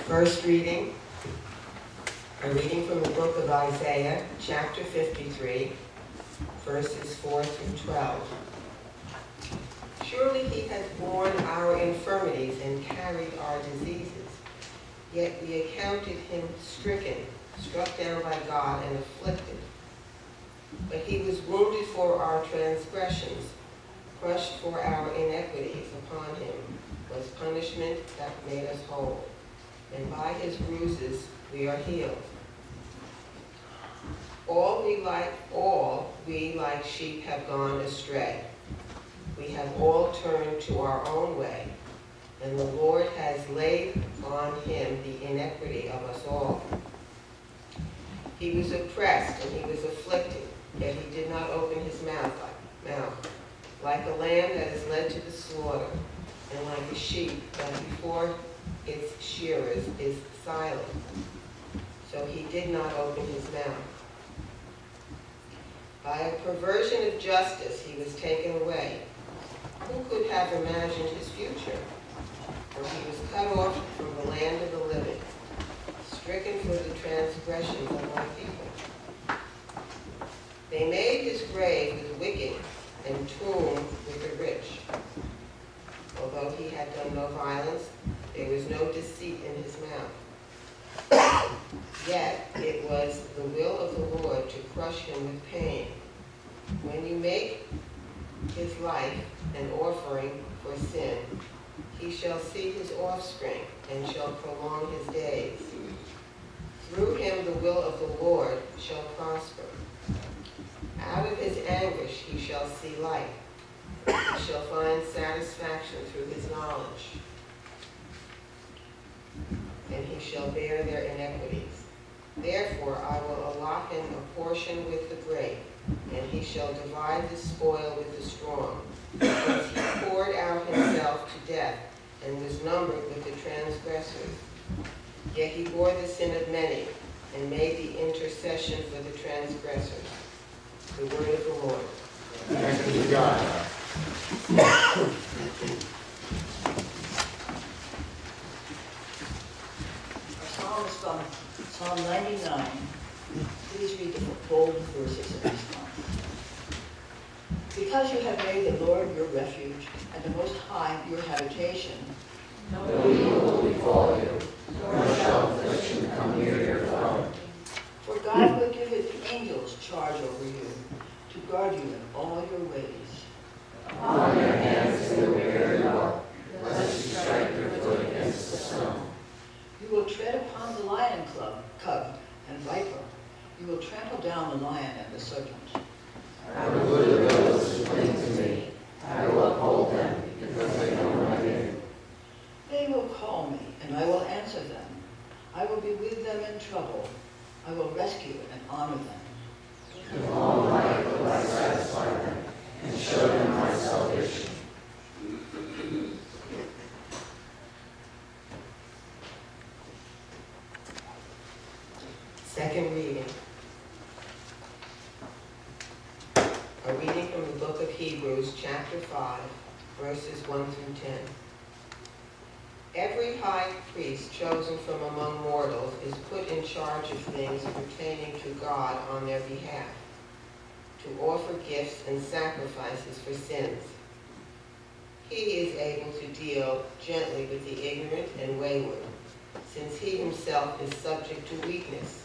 First reading, a reading from the book of Isaiah, chapter 53, verses 4 through 12. Surely he has borne our infirmities and carried our diseases. Yet we accounted him stricken, struck down by God, and afflicted. But he was wounded for our transgressions, crushed for our iniquities. Upon him was punishment that made us whole, and by his bruises we are healed. All we like sheep have gone astray. We have all turned to our own way, and the Lord has laid on him the iniquity of us all. He was oppressed and he was afflicted, yet he did not open his mouth. Like a lamb that is led to the slaughter, and like a sheep that before its shearers is silent, so he did not open his mouth. By a perversion of justice he was taken away. Who could have imagined his future? For he was cut off from the land of the living, stricken for the transgressions of my people. They made his grave with wicked and tomb with the rich. Although he had done no violence, there was no deceit in his mouth. Yet it was the will of the Lord to crush him with pain. When you make his life an offering for sin, he shall see his offspring and shall prolong his days. Through him the will of the Lord shall prosper. Out of his anguish he shall see light. He shall find satisfaction through his knowledge, and he shall bear their iniquities. Therefore I will allot him a portion with the great, and he shall divide the spoil with the strong. Because he poured out himself to death, and was numbered with the transgressors. Yet he bore the sin of many, and made the intercession for the transgressors. The word of the Lord. Thanks be to God. Our psalm is from Psalm 99. Please read the bold verses of this psalm. Because you have made the Lord your refuge, and the Most High your habitation, No evil will befall you, nor shall affliction come near your dwelling. for God will give his angels charge over you, to guard you in all your ways. On your hands they will bear you up, lest you strike your foot against the stone. You will tread upon the lion cub and viper. You will trample down the lion and the serpent. I will deliver those who cling to me. I will uphold them, because they know my name. They will call me, and I will answer them. I will be with them in trouble. I will rescue and honor them. With long life will I satisfy them, and show them my salvation. Second reading. A reading from the book of Hebrews, chapter 5, verses 1 through 10. Every high priest chosen from among mortals is put in charge of things pertaining to God on their behalf, to offer gifts and sacrifices for sins. He is able to deal gently with the ignorant and wayward, since he himself is subject to weakness.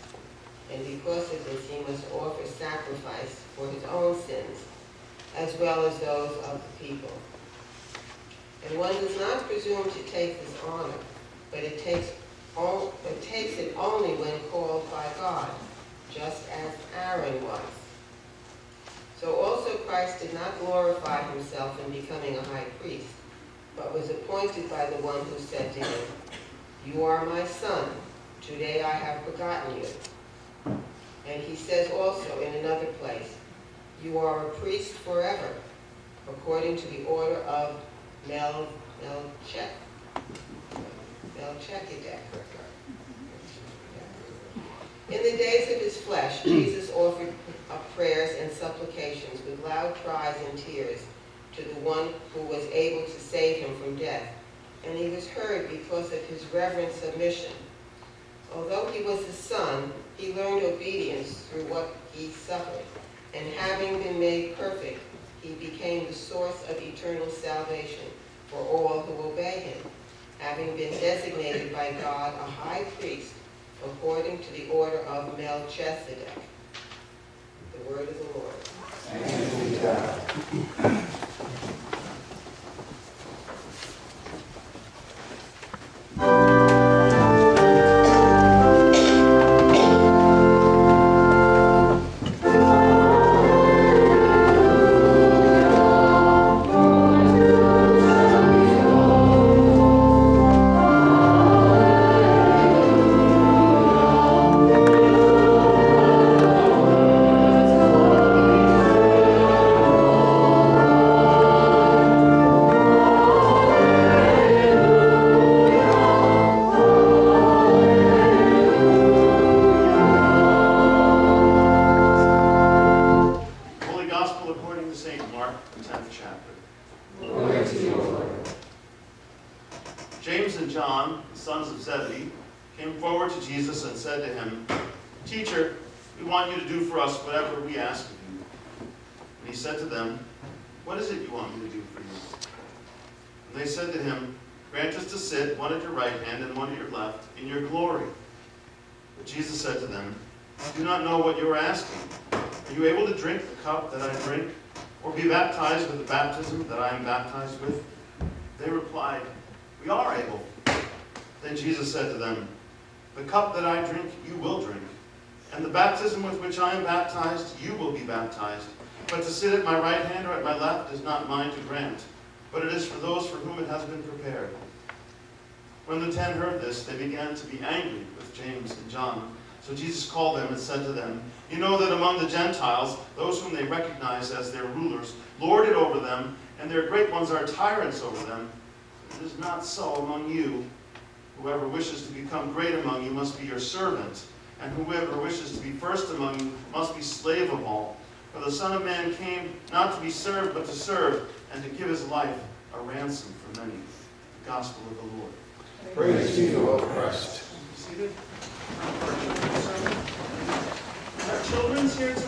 And because of this, he must offer sacrifice for his own sins, as well as those of the people. And one does not presume to take this honor, but it takes it only when called by God, just as Aaron was. So also Christ did not glorify himself in becoming a high priest, but was appointed by the one who said to him, "You are my son, today I have begotten you." And he says also in another place, "You are a priest forever, according to the order of Melchizedek." In the days of his flesh, Jesus offered up prayers and supplications with loud cries and tears to the one who was able to save him from death. And he was heard because of his reverent submission Although he was a son, he learned obedience through what he suffered, and having been made perfect, he became the source of eternal salvation for all who obey him, having been designated by God a high priest according to the order of Melchizedek. The word of the Lord. Thanks be to God. James and John, the sons of Zebedee, came forward to Jesus and said to him, "Teacher, we want you to do for us whatever we ask of you." And he said to them, "What is it you want me to do for you?" And they said to him, "Grant us to sit, one at your right hand and one at your left, in your glory." But Jesus said to them, "Do not know what you are asking. Are you able to drink the cup that I drink, or be baptized with the baptism that I am baptized with?" They replied, "We are able." Then Jesus said to them, "The cup that I drink, you will drink, and the baptism with which I am baptized, you will be baptized. But to sit at my right hand or at my left is not mine to grant, but it is for those for whom it has been prepared." When the 10 heard this, they began to be angry with James and John. So Jesus called them and said to them, "You know that among the Gentiles, those whom they recognize as their rulers lord it over them, and their great ones are tyrants over them. It is not so among you. Whoever wishes to become great among you must be your servant, and whoever wishes to be first among you must be slave of all. For the Son of Man came not to be served, but to serve, and to give his life a ransom for many." The Gospel of the Lord. Praise to you, O Christ. Seated. Our children's here tonight.